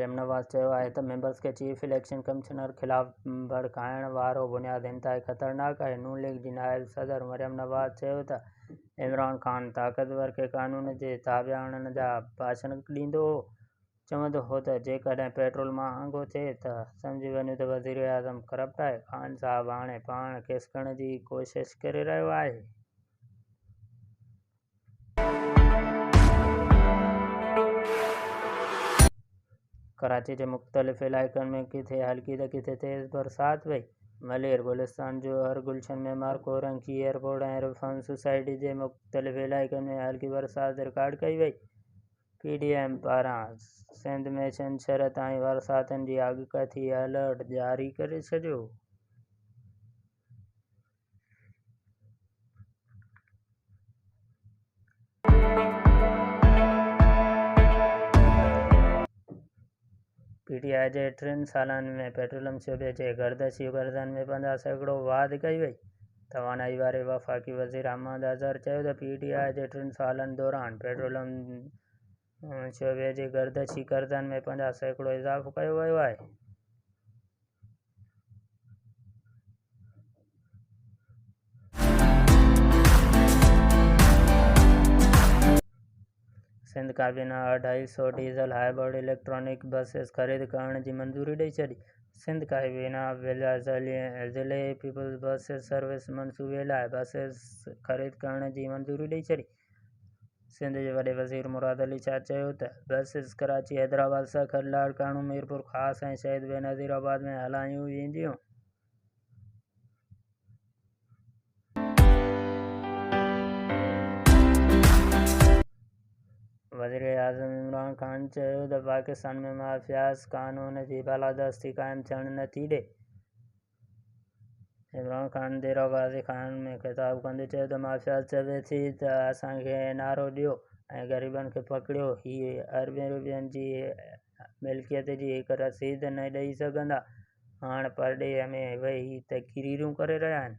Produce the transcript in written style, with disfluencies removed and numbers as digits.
मरियम नवाज़ चयो आहे त मेंबर्स खे चीफ इलेक्शन कमिश्नर ख़िलाफ़ भड़काइण वारो बुनियाद इंतहाई ख़तरनाक आहे। नून लीग जी नाइब सदर मरियम नवाज़ चयो त इमरान ख़ान ताक़तवर खे क़ानून जे ताबे आणण जा भाषण ॾींदो हो, चवंदो हो त जेकॾहिं पेट्रोल महांगो थिए त सम्झी वञो त वज़ीर आज़म करप्ट आहे। ख़ान साहब हाणे पाण खिसकण जी कोशिश करे रहियो आहे। कराची जे मुख़्तलिफ़ इलाइक़नि में किथे हल्की त किथे तेज़ बरसाति वई। मलेर गुलिस्तान जोहर गुलशन मेमार कोरंकी एयरपोर्ट ऐं रिफॉर्म सोसाइटी जे मुख़्तलिफ़ इलाइक़नि में हल्की बरसाति रिकॉर्ड कई वई। PDM पारां सिंध में छंछर ताईं बरसातनि जी अॻकथी अलर्ट जारी करे छॾियो। PTI जे 3 सालनि में पेट्रोलियम शोबे जे गर्दशी गर्दन में 50% वाधि कई वई। तवानाई वारे वफ़ाक़ी वज़ीर अहमद अज़हर चयो त PTI जे 3 सालनि दौरान पेट्रोलियम शोबे जे गर्दशी गर्दन में 50% इज़ाफ़ो कयो वियो आहे। सिंध काबीना 250 डीज़ल हाइब्रिड इलेक्ट्रॉनिक बसेस ख़रीद करण जी मंजूरी ॾेई छॾी। सिंध काबीना ज़िले पीपल्स बसेस सर्विस मनसूबे लाइ बसेस ख़रीद करण जी मंजूरी ॾेई छॾी। सिंध जे वॾे वज़ीर मुराद अली शाह चयो त बसेस कराची, हैदराबाद, सखर, लाड़काणू, मीरपुर ख़ास ऐं शहीद बेनज़ीराबाद में हलायूं वेंदियूं। वज़ीर आज़म इमरान ख़ान चयो त पाकिस्तान में माफ़ियाज़ क़ानून जी बालादस्ती क़ाइमु थियण नथी ॾिए। इमरान ख़ान देरा गाज़ी ख़ान में ख़िताबु कंदे चयो त माफ़ियाज़ चवे थी त असांखे नारो ॾियो ऐं ग़रीबनि खे पकड़ियो, हीअ अरबें रुपयनि जी मिल्कियत जी हिकु रसीद न ॾेई सघंदा, हाणे परॾेह में वेही तक़रीरूं करे रहिया आहिनि।